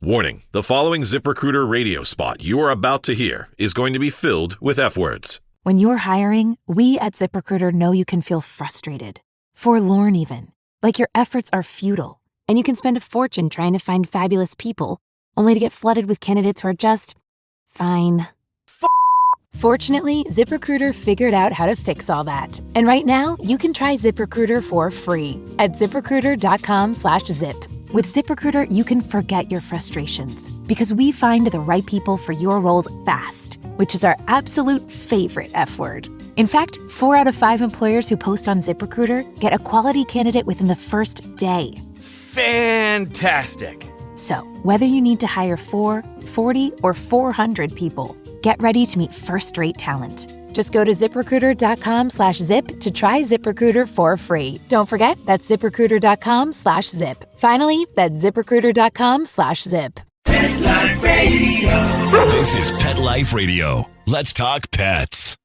Warning, the following ZipRecruiter radio spot you are about to hear is going to be filled with F words. When you're hiring, we at ZipRecruiter know you can feel frustrated, forlorn even, like your efforts are futile, and you can spend a fortune trying to find fabulous people, only to get flooded with candidates who are just fine. Fortunately, ZipRecruiter figured out how to fix all that. And right now, you can try ZipRecruiter for free at ZipRecruiter.com/zip. With ZipRecruiter, you can forget your frustrations because we find the right people for your roles fast, which is our absolute favorite F word. In fact, 4 out of 5 employers who post on ZipRecruiter get a quality candidate within the first day. Fantastic! So, whether you need to hire 4, 40, or 400 people, get ready to meet first-rate talent. Just go to ZipRecruiter.com/zip to try ZipRecruiter for free. Don't forget, that's ZipRecruiter.com/zip. Finally, that's ZipRecruiter.com/zip. Pet Life Radio. This is Pet Life Radio. Let's talk pets.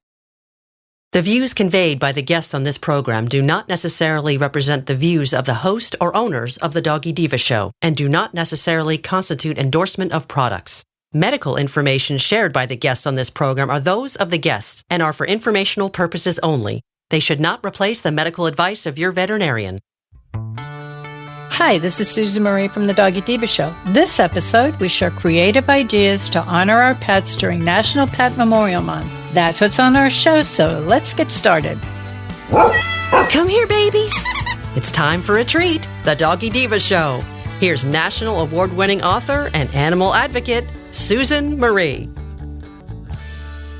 The views conveyed by the guests on this program do not necessarily represent the views of the host or owners of the Doggy Diva Show and do not necessarily constitute endorsement of products. Medical information shared by the guests on this program are those of the guests and are for informational purposes only. They should not replace the medical advice of your veterinarian. Hi, this is Susan Marie from the Doggy Diva Show. This episode, we share creative ideas to honor our pets during National Pet Memorial Month. That's what's on our show, so let's get started. Come here, babies. It's time for a treat, the Doggy Diva Show. Here's national award-winning author and animal advocate, Susan Marie.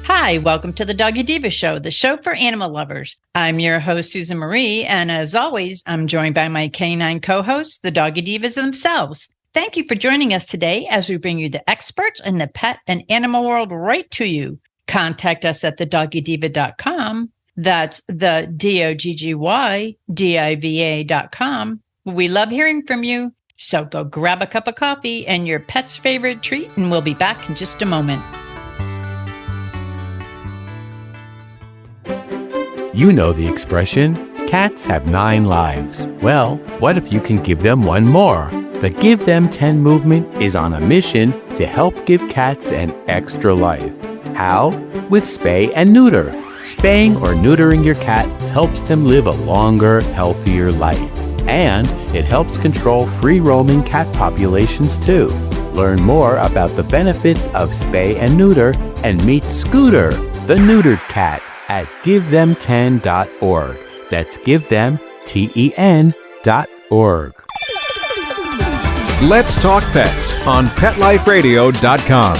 Hi, welcome to the Doggy Diva Show, the show for animal lovers. I'm your host, Susan Marie, and as always, I'm joined by my canine co-hosts, the Doggy Divas themselves. Thank you for joining us today as we bring you the experts in the pet and animal world right to you. Contact us at thedoggydiva.com. That's the DOGGYDIVA.com. We love hearing from you. So go grab a cup of coffee and your pet's favorite treat, and we'll be back in just a moment. You know the expression, cats have 9 lives. Well, what if you can give them one more? The Give Them 10 movement is on a mission to help give cats an extra life. How? With spay and neuter. Spaying or neutering your cat helps them live a longer, healthier life. And it helps control free-roaming cat populations too. Learn more about the benefits of spay and neuter and meet Scooter, the neutered cat, at GiveThem10.org. That's GiveThem10.org. Let's Talk Pets on PetLifeRadio.com.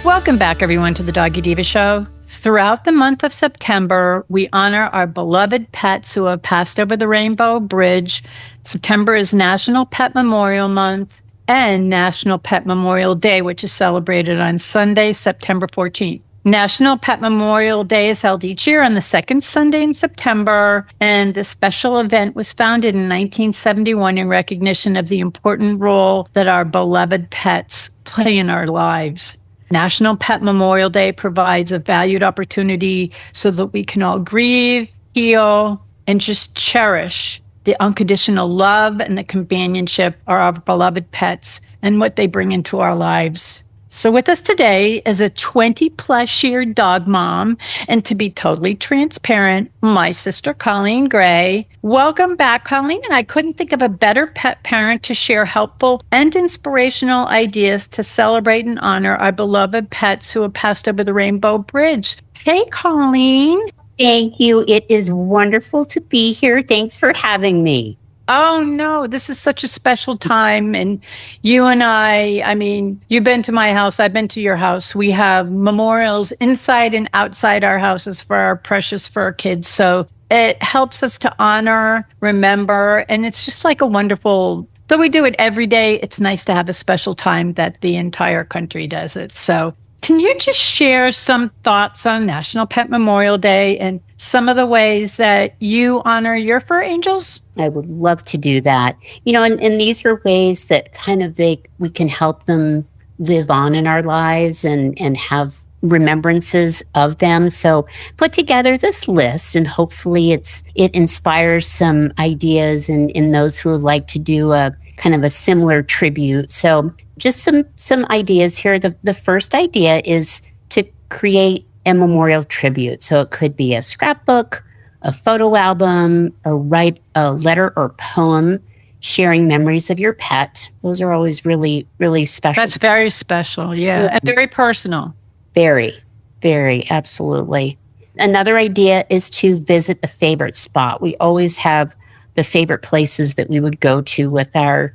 Welcome back, everyone, to the Doggy Diva Show. Throughout the month of September, we honor our beloved pets who have passed over the Rainbow Bridge. September is National Pet Memorial Month and National Pet Memorial Day, which is celebrated on Sunday, September 14th. National Pet Memorial Day is held each year on the second Sunday in September, and this special event was founded in 1971 in recognition of the important role that our beloved pets play in our lives. National Pet Memorial Day provides a valued opportunity so that we can all grieve, heal, and just cherish the unconditional love and the companionship of our beloved pets and what they bring into our lives. So with us today is a 20-plus year dog mom, and to be totally transparent, my sister Colleen Gray. Welcome back, Colleen, and I couldn't think of a better pet parent to share helpful and inspirational ideas to celebrate and honor our beloved pets who have passed over the Rainbow Bridge. Hey, Colleen. Thank you. It is wonderful to be here. Thanks for having me. Oh, no, this is such a special time. And you and I mean, you've been to my house. I've been to your house. We have memorials inside and outside our houses for our precious fur kids. So it helps us to honor, remember, and it's just like a wonderful, though we do it every day, it's nice to have a special time that the entire country does it. So can you just share some thoughts on National Pet Memorial Day and some of the ways that you honor your fur angels? I would love to do that. You know, and these are ways that kind of we can help them live on in our lives and have remembrances of them. So put together this list, and hopefully it inspires some ideas in those who would like to do a kind of a similar tribute. So just some ideas here. The first idea is to create a memorial tribute. So it could be a scrapbook, a photo album, write a letter or poem sharing memories of your pet. Those are always really, really special. That's very special, yeah. And very personal. Very, very, absolutely. Another idea is to visit a favorite spot. We always have the favorite places that we would go to with our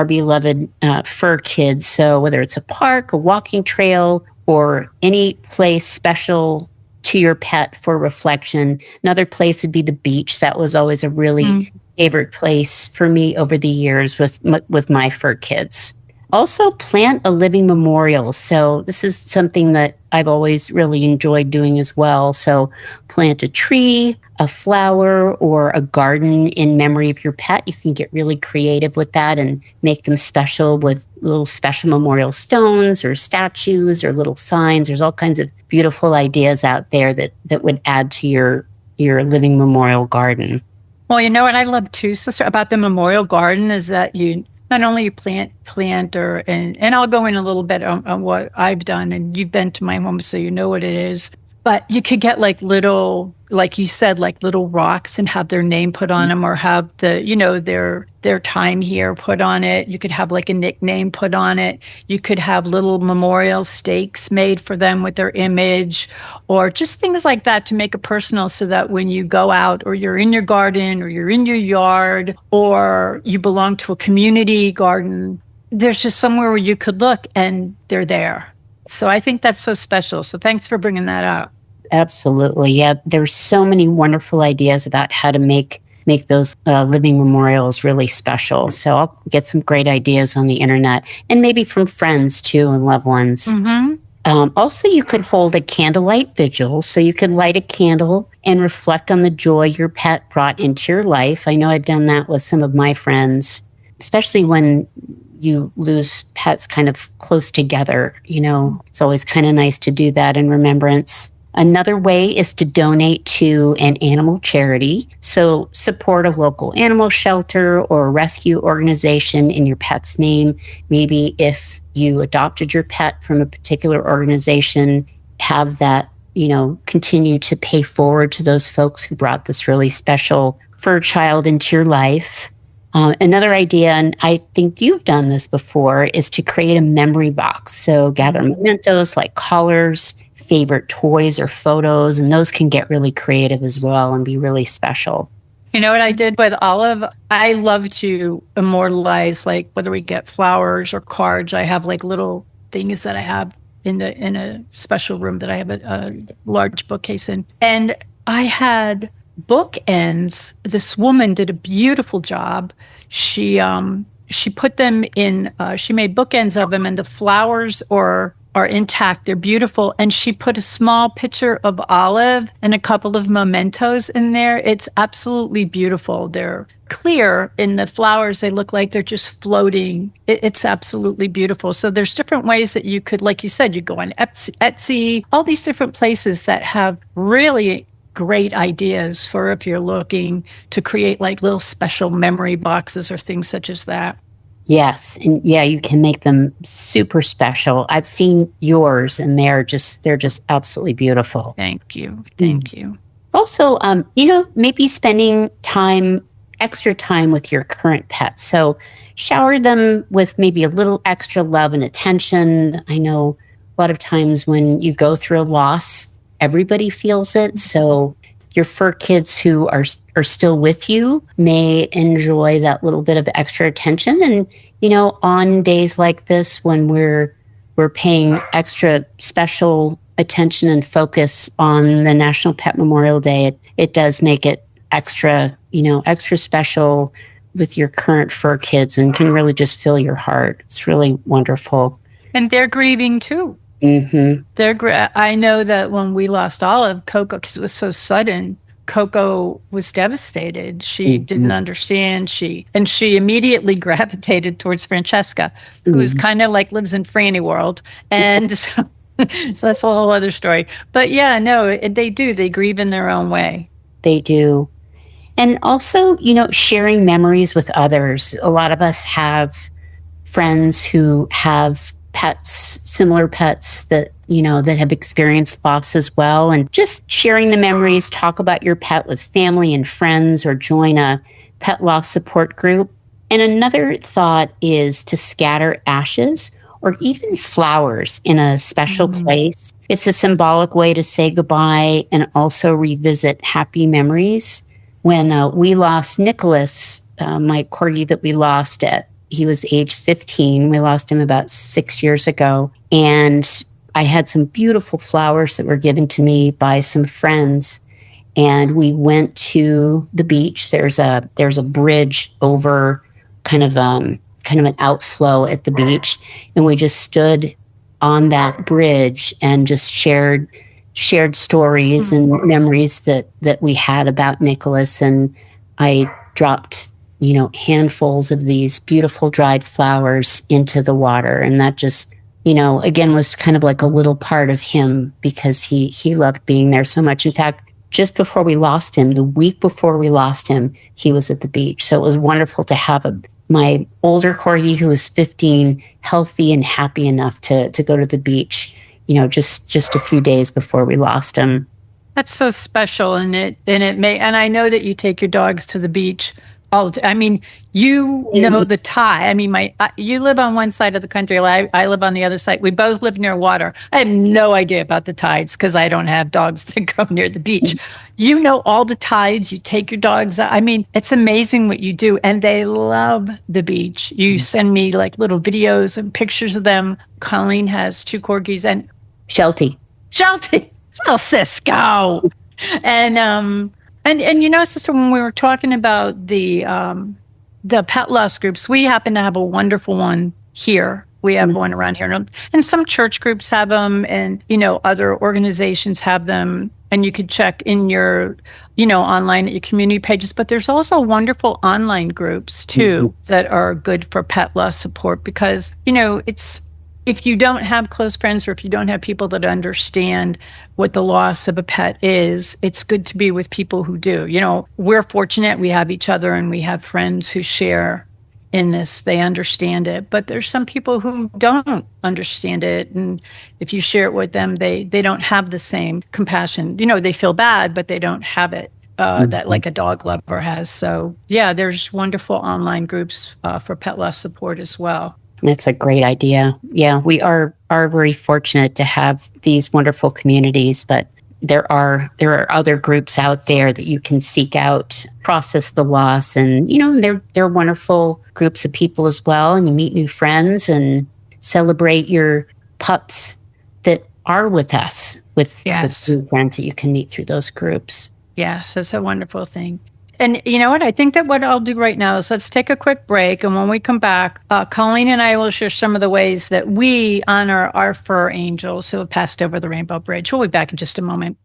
beloved fur kids. So whether it's a park, a walking trail, or any place special to your pet for reflection. Another place would be the beach. That was always a really favorite place for me over the years with my fur kids. Also, plant a living memorial. So this is something that I've always really enjoyed doing as well. So plant a tree, a flower, or a garden in memory of your pet. You can get really creative with that and make them special with little special memorial stones or statues or little signs. There's all kinds of beautiful ideas out there that would add to your living memorial garden. Well, you know what I love too, sister, about the memorial garden is that you not only plant and I'll go in a little bit on what I've done, and you've been to my home, so you know what it is. But you could get like little, like you said, like little rocks and have their name put on them, or have their time here put on it. You could have like a nickname put on it. You could have little memorial stakes made for them with their image, or just things like that to make it personal, so that when you go out, or you're in your garden, or you're in your yard, or you belong to a community garden, there's just somewhere where you could look and they're there. So I think that's so special. So thanks for bringing that up. Absolutely. Yeah. There's so many wonderful ideas about how to make those living memorials really special. So I'll get some great ideas on the internet, and maybe from friends too and loved ones. Also, you could hold a candlelight vigil. So you could light a candle and reflect on the joy your pet brought into your life. I know I've done that with some of my friends, especially when you lose pets kind of close together. It's always kind of nice to do that in remembrance. Another way is to donate to an animal charity. So support a local animal shelter or rescue organization in your pet's name. Maybe if you adopted your pet from a particular organization, have that, continue to pay forward to those folks who brought this really special fur child into your life. Another idea, and I think you've done this before, is to create a memory box. So gather mementos like collars, favorite toys or photos, and those can get really creative as well and be really special. You know what I did with Olive? I love to immortalize, like whether we get flowers or cards. I have like little things that I have in a special room that I have a large bookcase in. And I had bookends. This woman did a beautiful job. She put them in, she made bookends of them, and the flowers are intact. They're beautiful. And she put a small picture of Olive and a couple of mementos in there. It's absolutely beautiful. They're clear in the flowers. They look like they're just floating. It's absolutely beautiful. So there's different ways that you could, like you said, you go on Etsy, all these different places that have really great ideas for if you're looking to create like little special memory boxes or things such as that. Yes. And yeah, you can make them super special. I've seen yours, and they're just absolutely beautiful. Thank you. Thank you. Also, maybe spending extra time with your current pet. So shower them with maybe a little extra love and attention. I know a lot of times when you go through a loss, everybody feels it. So your fur kids who are still with you may enjoy that little bit of extra attention. And, on days like this, when we're paying extra special attention and focus on the National Pet Memorial Day, it does make it extra special with your current fur kids, and can really just fill your heart. It's really wonderful. And they're grieving too. Mm-hmm. I know that when we lost Olive, Coco, because it was so sudden, Coco was devastated. She didn't understand. She immediately gravitated towards Francesca, who's kind of like lives in Franny world. And So that's a whole other story. But yeah, no, they do. They grieve in their own way. They do. And also, sharing memories with others. A lot of us have friends who have pets, similar pets that have experienced loss as well. And just sharing the memories, talk about your pet with family and friends, or join a pet loss support group. And another thought is to scatter ashes or even flowers in a special place. It's a symbolic way to say goodbye and also revisit happy memories. When we lost Nicholas, my corgi that we lost he was age 15. We lost him about 6 years ago. And I had some beautiful flowers that were given to me by some friends. And we went to the beach. There's a bridge over kind of an outflow at the beach. And we just stood on that bridge and just shared stories and memories that we had about Nicholas. And I dropped, handfuls of these beautiful dried flowers into the water. And that just, again, was kind of like a little part of him, because he loved being there so much. In fact, just before we lost him, the week before we lost him, he was at the beach. So it was wonderful to have my older corgi, who was 15, healthy and happy enough to go to the beach, just a few days before we lost him. That's so special. And I know that you take your dogs to the beach all the time. I mean, know the tide. I mean, you live on one side of the country. I live on the other side. We both live near water. I have no idea about the tides because I don't have dogs that go near the beach. You know all the tides. You take your dogs out. I mean, it's amazing what you do. And they love the beach. You send me like little videos and pictures of them. Colleen has 2 corgis and Sheltie. Oh, Cisco. And sister, when we were talking about the pet loss groups, we happen to have a wonderful one here. We have one around here. And some church groups have them, and, other organizations have them. And you could check in your, online at your community pages. But there's also wonderful online groups, too, that are good for pet loss support, because, if you don't have close friends, or if you don't have people that understand what the loss of a pet is, it's good to be with people who do. We're fortunate. We have each other, and we have friends who share in this. They understand it. But there's some people who don't understand it. And if you share it with them, they don't have the same compassion. They feel bad, but they don't have it that like a dog lover has. So, yeah, there's wonderful online groups for pet loss support as well. It's a great idea. Yeah, we are very fortunate to have these wonderful communities, but there are other groups out there that you can seek out, process the loss, and they're wonderful groups of people as well. And you meet new friends and celebrate your pups that are with us with new friends that you can meet through those groups. Yes, it's a wonderful thing. And you know what? I think that what I'll do right now is let's take a quick break. And when we come back, Colleen and I will share some of the ways that we honor our fur angels who have passed over the Rainbow Bridge. We'll be back in just a moment.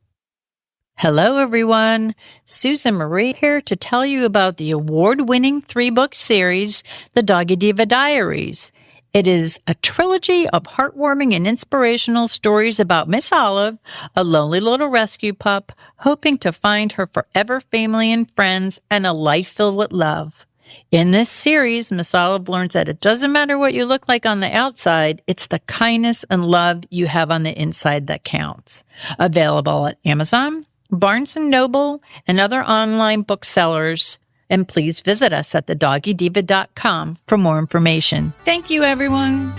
Hello, everyone. Susan Marie here to tell you about the award-winning 3-book series, The Doggy Diva Diaries. It is a trilogy of heartwarming and inspirational stories about Miss Olive, a lonely little rescue pup, hoping to find her forever family and friends and a life filled with love. In this series, Miss Olive learns that it doesn't matter what you look like on the outside, it's the kindness and love you have on the inside that counts. Available at Amazon, Barnes & Noble, and other online booksellers. And please visit us at thedoggydiva.com for more information. Thank you, everyone.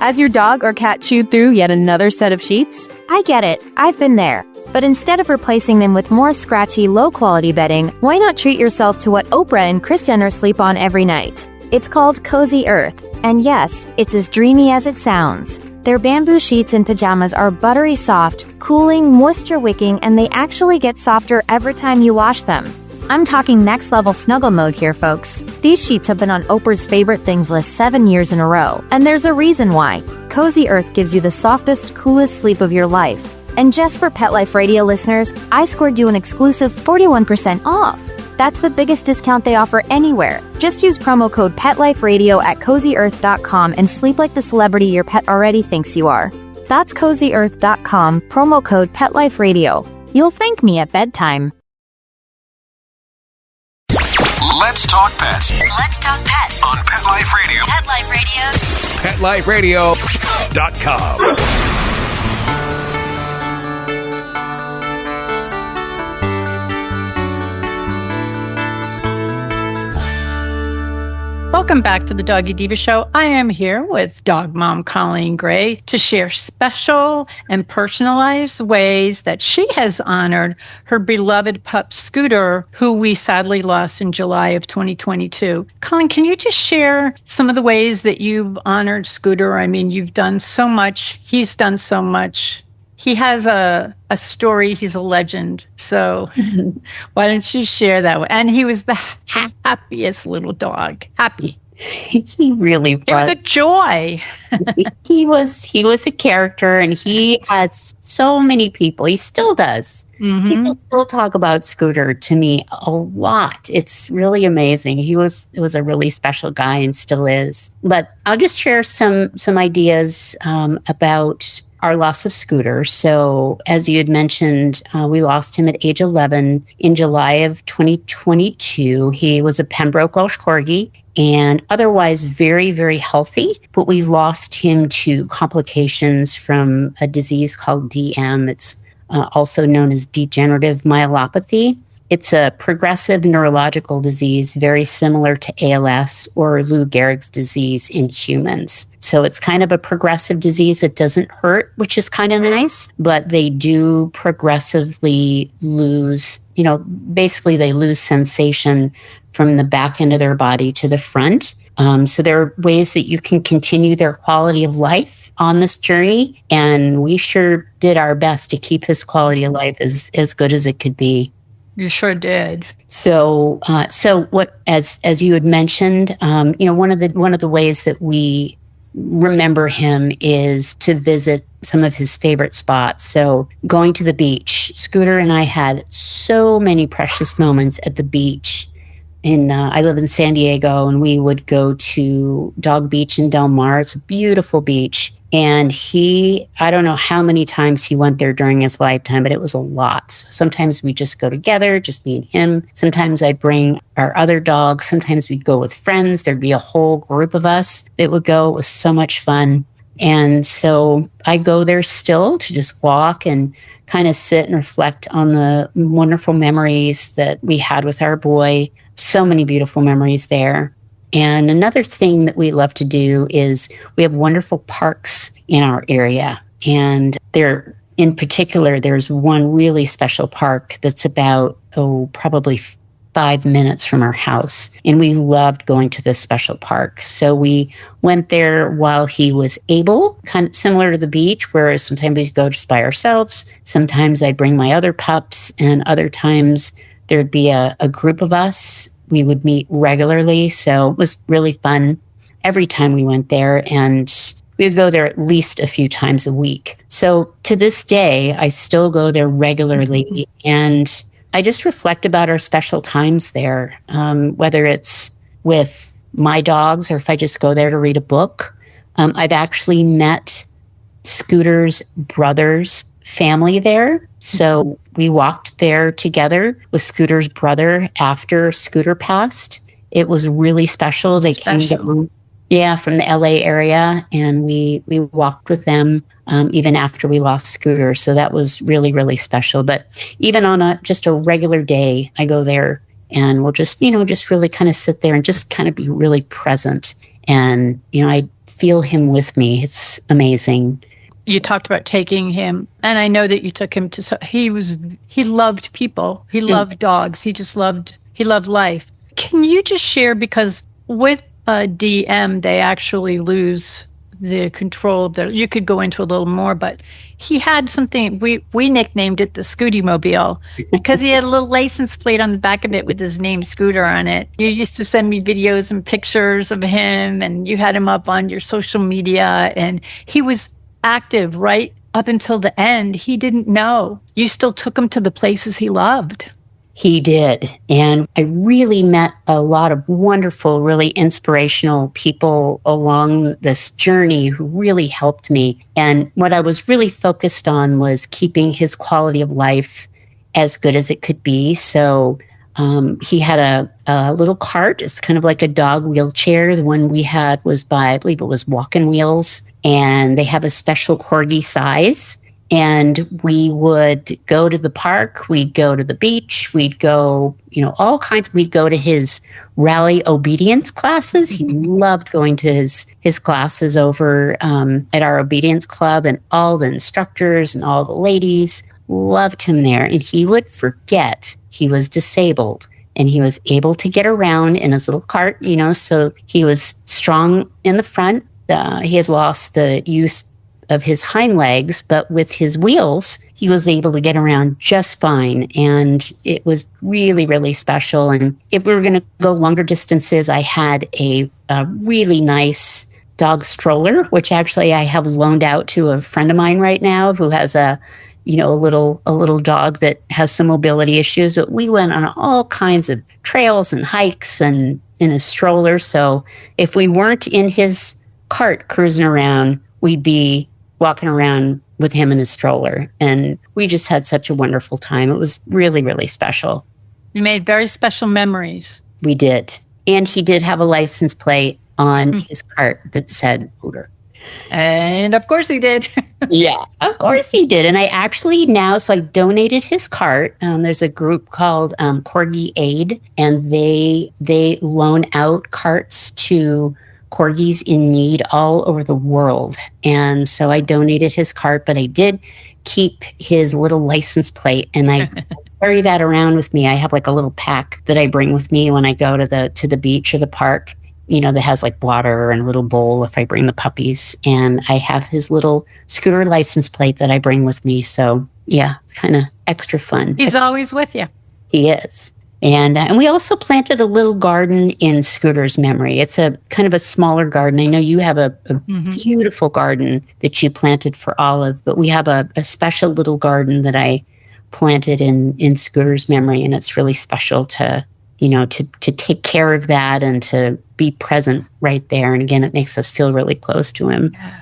Has your dog or cat chewed through yet another set of sheets? I get it. I've been there. But instead of replacing them with more scratchy, low-quality bedding, why not treat yourself to what Oprah and Kris Jenner sleep on every night? It's called Cozy Earth. And yes, it's as dreamy as it sounds. Their bamboo sheets and pajamas are buttery soft, cooling, moisture-wicking, and they actually get softer every time you wash them. I'm talking next-level snuggle mode here, folks. These sheets have been on Oprah's favorite things list 7 years in a row, and there's a reason why. Cozy Earth gives you the softest, coolest sleep of your life. And just for Pet Life Radio listeners, I scored you an exclusive 41% off. That's the biggest discount they offer anywhere. Just use promo code PetLifeRadio at CozyEarth.com and sleep like the celebrity your pet already thinks you are. That's CozyEarth.com, promo code PetLifeRadio. You'll thank me at bedtime. Let's talk pets. Let's talk pets On Pet Life Radio. Pet Life Radio. PetLifeRadio.com. Welcome back to the Doggy Diva Show. I am here with dog mom Colleen Gray to share special and personalized ways that she has honored her beloved pup Scooter, who we sadly lost in July of 2022. Colleen, can you just share some of the ways that you've honored Scooter? I mean, you've done so much. He's done so much. He has a story. He's a legend. So why don't you share that one? And he was the happiest little dog. Happy. He really was. It was a joy. He was a character, and he had so many people. He still does. Mm-hmm. People still talk about Scooter to me a lot. It's really amazing. It was a really special guy and still is. But I'll just share some ideas about our loss of Scooter. So as you had mentioned, we lost him at age 11 in July of 2022. He was a Pembroke Welsh Corgi and otherwise very, very healthy, but we lost him to complications from a disease called DM. It's also known as degenerative myelopathy. It's a progressive neurological disease very similar to ALS or Lou Gehrig's disease in humans. So it's kind of a progressive disease. It doesn't hurt, which is kind of nice, but they do progressively lose, basically they lose sensation from the back end of their body to the front. So there are ways that you can continue their quality of life on this journey. And we sure did our best to keep his quality of life as good as it could be. You sure did. So what, as you had mentioned, one of the ways that we remember him is to visit some of his favorite spots. So going to the beach. Scooter and I had so many precious moments at the beach. I live in San Diego, and we would go to Dog Beach in Del Mar. It's a beautiful beach. And I don't know how many times he went there during his lifetime, but it was a lot. Sometimes we just go together, just me and him. Sometimes I'd bring our other dogs. Sometimes we'd go with friends. There'd be a whole group of us that would go. It was so much fun. And so I go there still to just walk and kind of sit and reflect on the wonderful memories that we had with our boy. So many beautiful memories there. And another thing that we love to do is we have wonderful parks in our area. And in particular, there's one really special park that's about, probably 5 minutes from our house. And we loved going to this special park. So we went there while he was able, kind of similar to the beach, whereas sometimes we'd go just by ourselves. Sometimes I'd bring my other pups, and other times there'd be a group of us. We would meet regularly, so it was really fun every time we went there, and we would go there at least a few times a week. So to this day, I still go there regularly, and I just reflect about our special times there, whether it's with my dogs or if I just go there to read a book. I've actually met Scooter's brother's family there. So we walked there together with Scooter's brother after Scooter passed. It was really special. They came from the LA area, and we walked with them even after we lost Scooter. So that was really, really special. But even on just a regular day, I go there and we'll just really kind of sit there and just kind of be really present. And, I feel him with me. It's amazing. You talked about taking him, and I know that you took him to, he loved people. He loved dogs. He loved life. Can you just share, because with DM, they actually lose the control of you could go into a little more, but he had something, we nicknamed it the Scooty Mobile, because he had a little license plate on the back of it with his name Scooter on it. You used to send me videos and pictures of him, and you had him up on your social media, and he was active right up until the end. He didn't know. You still took him to the places he loved. He did. And I really met a lot of wonderful, really inspirational people along this journey who really helped me. And what I was really focused on was keeping his quality of life as good as it could be. So he had a little cart. It's kind of like a dog wheelchair. The one we had was by, I believe it was Walk-In Wheels. And they have a special corgi size. And we would go to the park, we'd go to the beach, we'd go, all kinds. We'd go to his rally obedience classes. He loved going to his classes over at our obedience club, and all the instructors and all the ladies loved him there. And he would forget he was disabled, and he was able to get around in his little cart, so he was strong in the front. He had lost the use of his hind legs, but with his wheels, he was able to get around just fine. And it was really, really special. And if we were going to go longer distances, I had a really nice dog stroller, which actually I have loaned out to a friend of mine right now who has a little dog that has some mobility issues. But we went on all kinds of trails and hikes and in a stroller. So if we weren't in his cart cruising around, we'd be walking around with him in his stroller. And we just had such a wonderful time. It was really, really special. You made very special memories. We did. And he did have a license plate on his cart that said Odor. And of course he did. Yeah, of course he did. And I actually so I donated his cart. There's a group called Corgi Aid, and they loan out carts to corgis in need all over the world. And so I donated his cart, but I did keep his little license plate, and I carry that around with me. I have like a little pack that I bring with me when I go to the beach or the park, that has like water and a little bowl if I bring the puppies. And I have his little scooter license plate that I bring with me. So yeah, it's kind of extra fun. He's always with you. He is. And we also planted a little garden in Scooter's memory. It's a kind of a smaller garden. I know you have a beautiful garden that you planted for Olive, but we have a special little garden that I planted in Scooter's memory, and it's really special to take care of that and to be present right there. And again, it makes us feel really close to him. Yeah.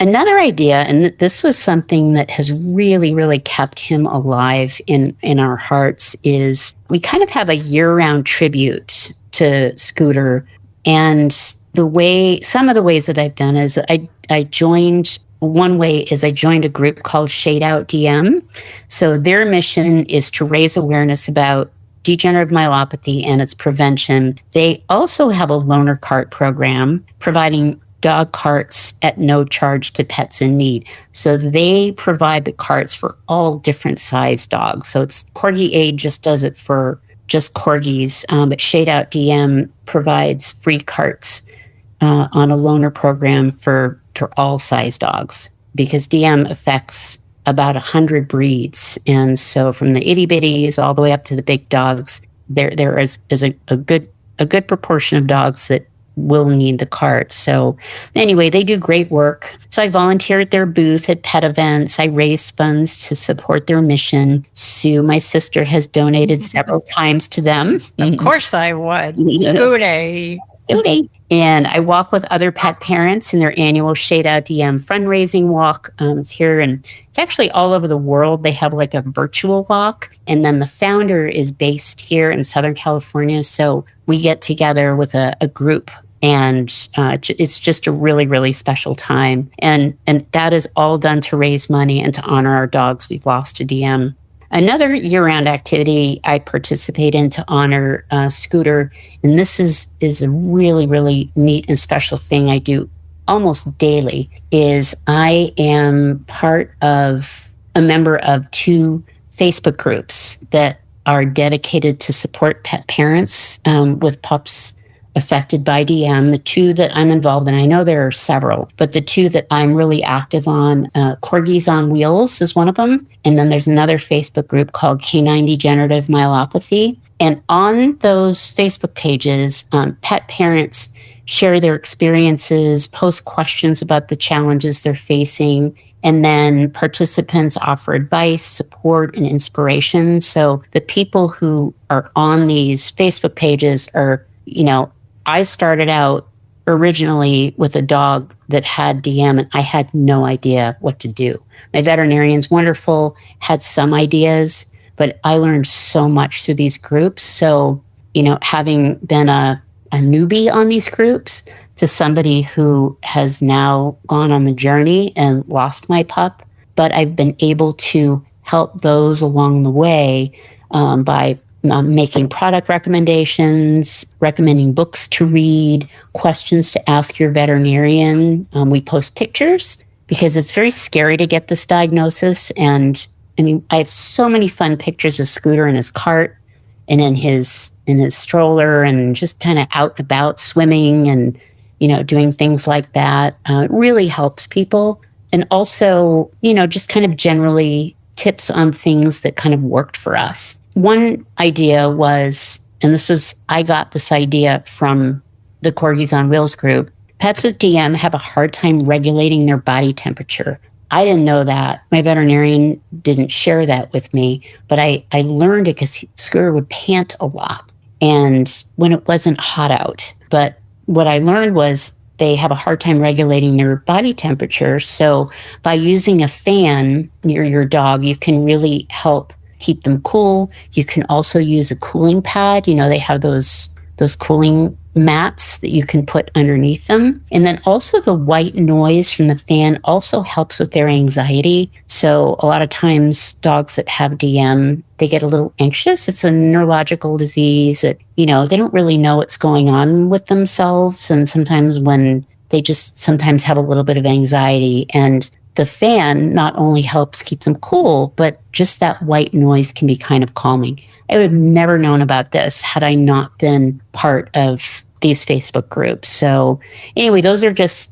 Another idea, and this was something that has really, really kept him alive in our hearts, is we kind of have a year-round tribute to Scooter. And some of the ways that I've done is I joined a group called Shade Out DM. So their mission is to raise awareness about degenerative myelopathy and its prevention. They also have a loaner cart program providing dog carts at no charge to pets in need. So they provide the carts for all different size dogs. So it's Corgi Aid just does it for just corgis, but Shade Out DM provides free carts on a loaner program for all size dogs, because DM affects about 100 breeds. And so from the itty bitties all the way up to the big dogs, there is a good proportion of dogs that will need the cart. So anyway, they do great work. So I volunteer at their booth at pet events. I raise funds to support their mission. Sue, my sister, has donated several times to them. Of course I would. Scooty. And I walk with other pet parents in their annual Shade Out DM fundraising walk. It's here, and it's actually all over the world. They have like a virtual walk. And then the founder is based here in Southern California. So we get together with a group, and it's just a really, really special time. And that is all done to raise money and to honor our dogs we've lost to DM. Another year-round activity I participate in to honor Scooter, and this is a really, really neat and special thing I do almost daily, is I am a member of 2 Facebook groups that are dedicated to support pet parents with pups affected by DM. The 2 that I'm involved in, I know there are several, but the 2 that I'm really active on, Corgis on Wheels is one of them. And then there's another Facebook group called Canine Degenerative Myelopathy. And on those Facebook pages, pet parents share their experiences, post questions about the challenges they're facing. And then participants offer advice, support, and inspiration. So the people who are on these Facebook pages are, I started out originally with a dog that had DM, and I had no idea what to do. My veterinarian's wonderful, had some ideas, but I learned so much through these groups. So, having been a newbie on these groups to somebody who has now gone on the journey and lost my pup, but I've been able to help those along the way by making product recommendations, recommending books to read, questions to ask your veterinarian. We post pictures because it's very scary to get this diagnosis. And I have so many fun pictures of Scooter in his cart and in his stroller and just kind of out and about swimming and, doing things like that. It really helps people. And also, just kind of generally tips on things that kind of worked for us. One idea was, and I got this idea from the Corgis on Wheels group, pets with DM have a hard time regulating their body temperature. I didn't know that. My veterinarian didn't share that with me, but I learned it because Scooter would pant a lot and when it wasn't hot out. But what I learned was they have a hard time regulating their body temperature. So by using a fan near your dog, you can really help keep them cool. You can also use a cooling pad. They have those cooling mats that you can put underneath them. And then also the white noise from the fan also helps with their anxiety. So a lot of times dogs that have DM, they get a little anxious. It's a neurological disease that, they don't really know what's going on with themselves. And sometimes they just sometimes have a little bit of anxiety, and the fan not only helps keep them cool, but just that white noise can be kind of calming. I would have never known about this had I not been part of these Facebook groups. So anyway, those are just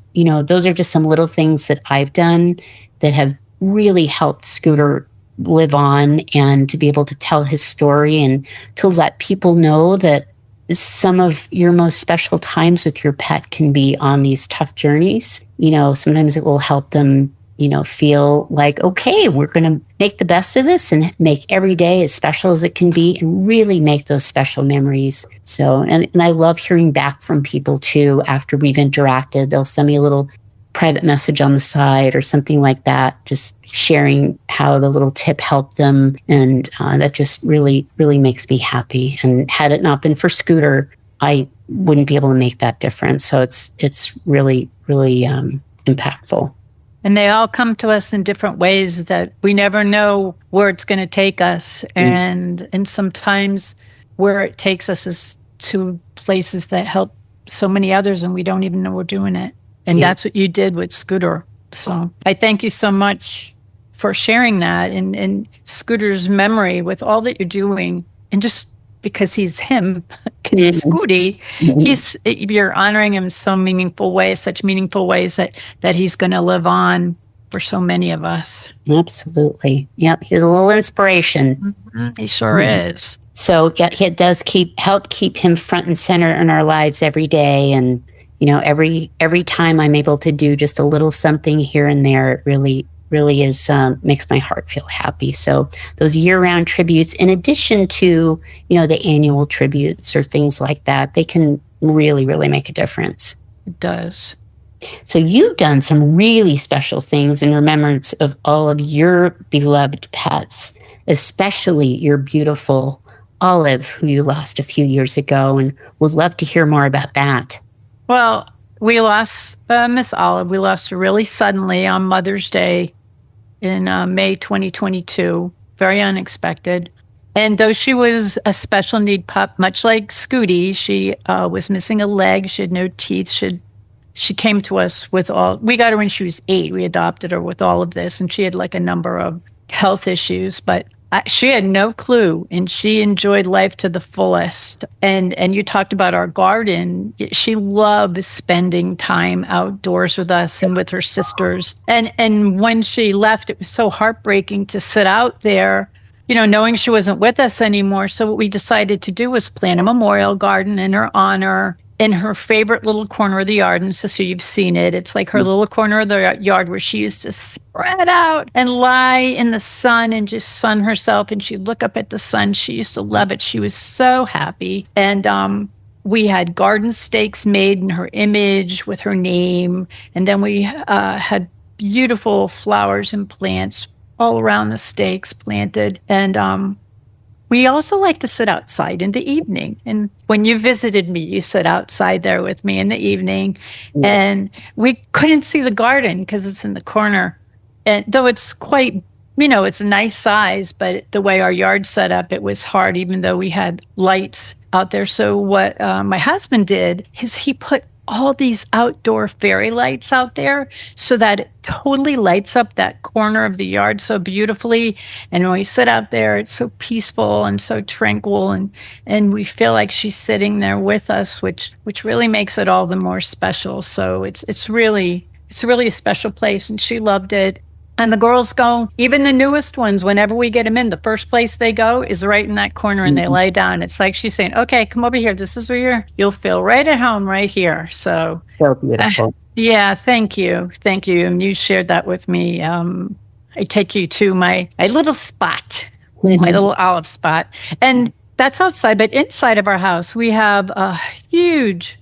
some little things that I've done that have really helped Scooter live on and to be able to tell his story and to let people know that some of your most special times with your pet can be on these tough journeys. Sometimes it will help them feel like, okay, we're going to make the best of this and make every day as special as it can be and really make those special memories. So, and I love hearing back from people too after we've interacted. They'll send me a little private message on the side or something like that, just sharing how the little tip helped them. And that just really, really makes me happy. And had it not been for Scooter, I wouldn't be able to make that difference. So it's really, really impactful. And they all come to us in different ways that we never know where it's going to take us. And sometimes where it takes us is to places that help so many others and we don't even know we're doing it. And that's what you did with Scooter. So I thank you so much for sharing that and Scooter's memory with all that you're doing. And just because he's him, because he's Scooty, you're honoring him in so meaningful ways, such meaningful ways that he's going to live on for so many of us. Absolutely. Yep. He's a little inspiration. He sure is. So it does help keep him front and center in our lives every day. And, every time I'm able to do just a little something here and there, it really is makes my heart feel happy. So those year-round tributes, in addition to, the annual tributes or things like that, they can really, really make a difference. It does. So you've done some really special things in remembrance of all of your beloved pets, especially your beautiful Olive, who you lost a few years ago, and would love to hear more about that. Well, we lost Miss Olive. We lost her really suddenly on Mother's Day in May 2022. Very unexpected. And though she was a special need pup, much like Scooty, she was missing a leg. She had no teeth. She came to us with we got her when she was 8. We adopted her with all of this. And she had like a number of health issues, but she had no clue, and she enjoyed life to the fullest. And you talked about our garden. She loved spending time outdoors with us and with her sisters. And when she left, it was so heartbreaking to sit out there, knowing she wasn't with us anymore. So what we decided to do was plant a memorial garden in her honor in her favorite little corner of the yard. And so you've seen it. It's like her little corner of the yard where she used to spread out and lie in the sun and just sun herself. And she'd look up at the sun. She used to love it. She was so happy. And we had garden stakes made in her image with her name. And then we had beautiful flowers and plants all around the stakes planted. And we also like to sit outside in the evening. And when you visited me, you sat outside there with me in the evening. Yes. And we couldn't see the garden because it's in the corner. And though it's quite, it's a nice size, but the way our yard's set up, it was hard, even though we had lights out there. So what my husband did is he put all these outdoor fairy lights out there so that it totally lights up that corner of the yard so beautifully. And when we sit out there, it's so peaceful and so tranquil, and we feel like she's sitting there with us, which really makes it all the more special. So it's really a special place, and she loved it. And the girls go, even the newest ones, whenever we get them in, the first place they go is right in that corner, and they lay down. It's like she's saying, okay, come over here. This is where you'll feel right at home right here. So beautiful. Yeah, thank you. Thank you. And you shared that with me. I take you to my little spot, my little olive spot. And that's outside, but inside of our house, we have a huge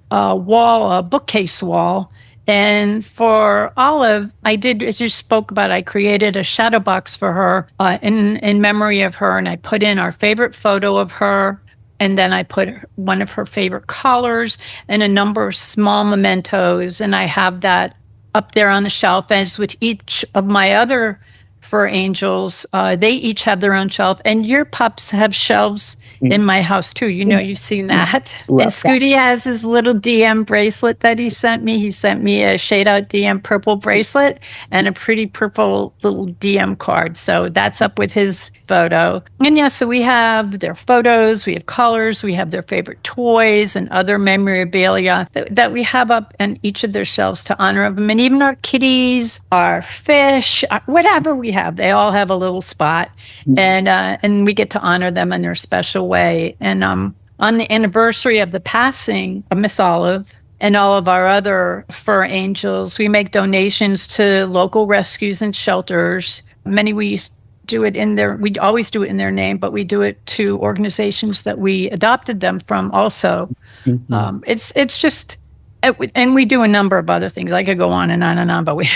wall, a bookcase wall. And for Olive, I did, as you spoke about, I created a shadow box for her in memory of her. And I put in our favorite photo of her. And then I put one of her favorite collars and a number of small mementos. And I have that up there on the shelf. As with each of my other fur angels, they each have their own shelf. And your pups have shelves in my house too. You've seen that. And Scooty has his little DM bracelet that he sent me. He sent me a shade out DM purple bracelet and a pretty purple little DM card. So that's up with his photo. And yeah, so we have their photos, we have collars, we have their favorite toys and other memorabilia that we have up on each of their shelves to honor them. And even our kitties, our fish, whatever we have, they all have a little spot. And we get to honor them in their special way. And on the anniversary of the passing of Miss Olive and all of our other fur angels, we make donations to local rescues and shelters. Many we do it in their, we always do it in their name, but we do it to organizations that we adopted them from also. It's just, and we do a number of other things. I could go on and on and on, but we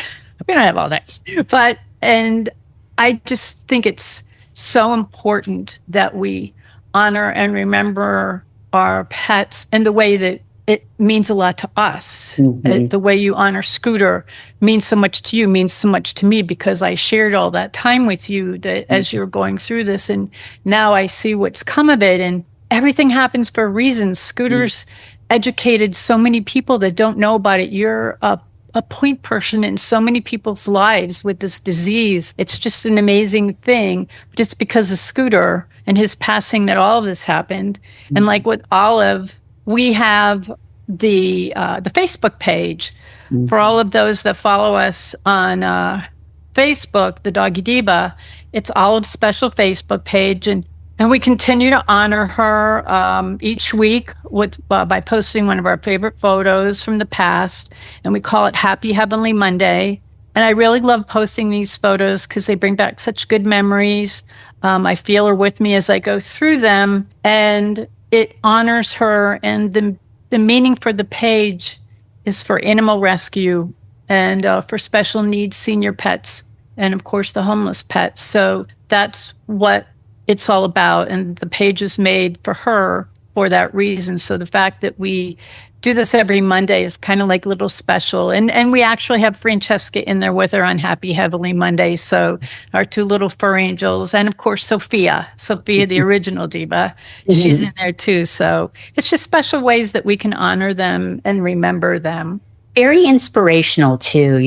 don't have all that. And I just think it's so important that we honor and remember our pets in the way that it means a lot to us. The way you honor Scooter means so much to you, means so much to me, because I shared all that time with you that as you were going through this, and now I see what's come of it, and everything happens for a reason. Scooter's educated so many people that don't know about it. You're a point person in so many people's lives with this disease. It's just an amazing thing. But it's because of Scooter and his passing that all of this happened. And like with Olive, we have the Facebook page for all of those that follow us on Facebook, the Doggy Diva. It's Olive's special Facebook page, and we continue to honor her each week by posting one of our favorite photos from the past, and we call it Happy Heavenly Monday. And I really love posting these photos because they bring back such good memories. I feel her with me as I go through them, and it honors her. And the meaning for the page is for animal rescue and for special needs senior pets, and of course the homeless pets. So that's what it's all about. And the page is made for her for that reason. So the fact that we do this every Monday is kind of like a little special. And we actually have Francesca in there with her on Happy Heavenly Monday. So our two little fur angels, and of course Sophia, the original diva, she's in there too. So it's just special ways that we can honor them and remember them. Very inspirational too.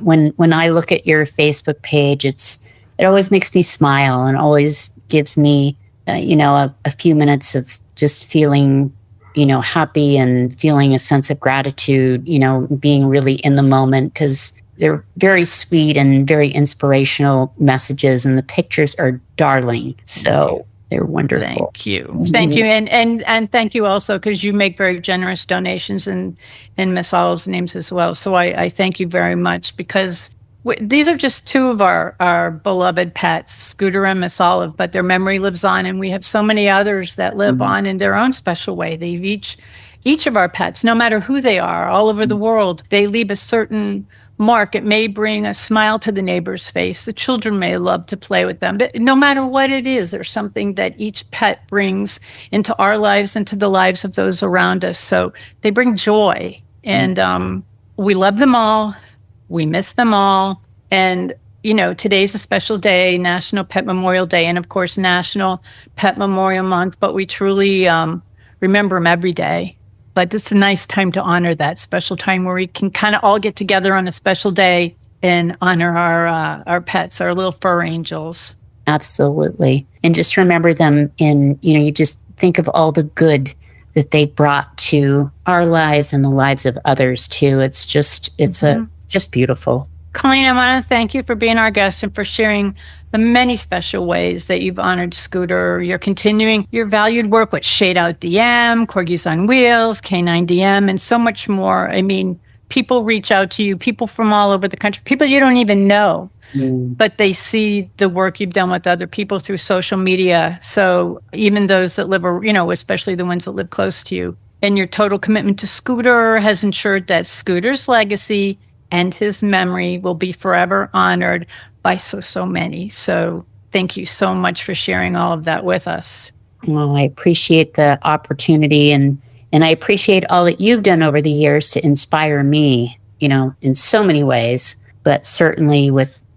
When I look at your Facebook page, it always makes me smile and always gives me, a few minutes of just feeling, happy and feeling a sense of gratitude, being really in the moment, because they're very sweet and very inspirational messages, and the pictures are darling. So They're wonderful. Thank you. Thank you. And thank you also, because you make very generous donations in Miss Olive's names as well. So I thank you very much, because these are just two of our beloved pets, Scooter and Miss Olive, but their memory lives on, and we have so many others that live on in their own special way. They've each of our pets, no matter who they are, all over the world, they leave a certain mark. It may bring a smile to the neighbor's face. The children may love to play with them. But no matter what it is, there's something that each pet brings into our lives and to the lives of those around us. So they bring joy. And we love them all. We miss them all. And, today's a special day, National Pet Memorial Day, and, of course, National Pet Memorial Month. But we truly remember them every day. But it's a nice time to honor that special time where we can kind of all get together on a special day and honor our pets, our little fur angels. Absolutely. And just remember them you just think of all the good that they brought to our lives and the lives of others too. It's just beautiful. Colleen, I want to thank you for being our guest and for sharing the many special ways that you've honored Scooter. You're continuing your valued work with Shade Out DM, Corgis on Wheels, K9 DM, and so much more. I mean, people reach out to you, people from all over the country, people you don't even know, but they see the work you've done with other people through social media. So even those that live, especially the ones that live close to you. And your total commitment to Scooter has ensured that Scooter's legacy and his memory will be forever honored by so many. So thank you so much for sharing all of that with us. Well, I appreciate the opportunity, and I appreciate all that you've done over the years to inspire me, in so many ways, but certainly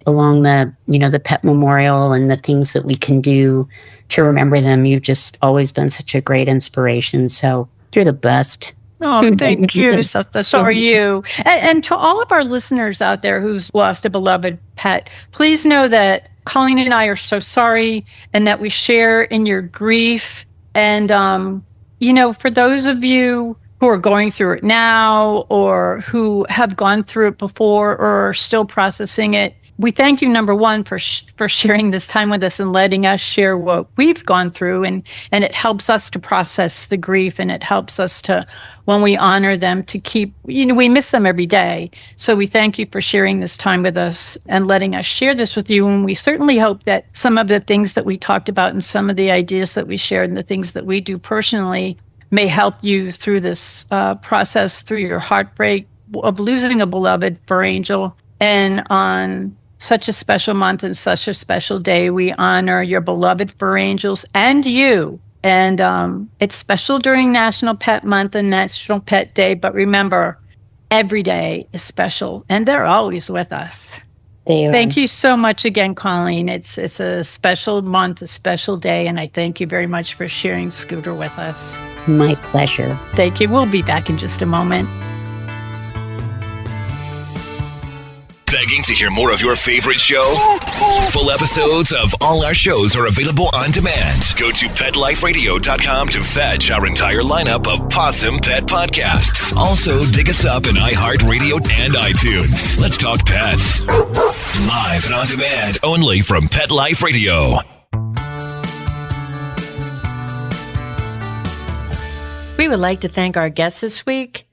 along the Pet Memorial and the things that we can do to remember them. You've just always been such a great inspiration. So you're the best. Oh, thank you. So are you. And to all of our listeners out there who's lost a beloved pet, please know that Colleen and I are so sorry, and that we share in your grief. And, for those of you who are going through it now, or who have gone through it before or are still processing it, we thank you, number one, for sharing this time with us and letting us share what we've gone through. And it helps us to process the grief, and it helps us to, when we honor them, to keep, we miss them every day. So we thank you for sharing this time with us and letting us share this with you. And we certainly hope that some of the things that we talked about and some of the ideas that we shared and the things that we do personally may help you through this process, through your heartbreak of losing a beloved fur angel. And on such a special month and such a special day, we honor your beloved fur angels and you. And it's special during National Pet Month and National Pet Day. But remember, every day is special, and they're always with us. Thank you so much again, Colleen. It's a special month, a special day, and I thank you very much for sharing Scooter with us. My pleasure. Thank you. We'll be back in just a moment. Begging to hear more of your favorite show? Full episodes of all our shows are available on demand. Go to PetLifeRadio.com to fetch our entire lineup of Possum Pet podcasts. Also, dig us up in iHeartRadio and iTunes. Let's talk pets. Live and on demand, only from Pet Life Radio. We would like to thank our guests this week.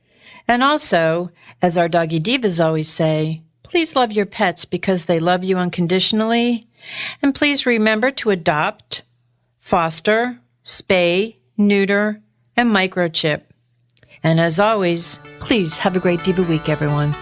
And also, as our Doggy Divas always say, please love your pets because they love you unconditionally. And please remember to adopt, foster, spay, neuter, and microchip. And as always, please have a great Diva week, everyone.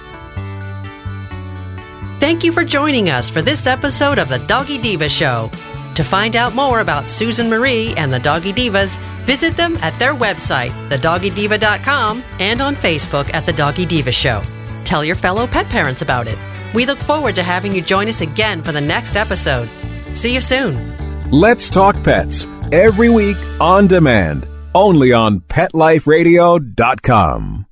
Thank you for joining us for this episode of the Doggy Diva Show. To find out more about Susan Marie and the Doggy Divas, visit them at their website, thedoggydiva.com, and on Facebook at The Doggy Diva Show. Tell your fellow pet parents about it. We look forward to having you join us again for the next episode. See you soon. Let's Talk Pets, every week on demand, only on PetLifeRadio.com.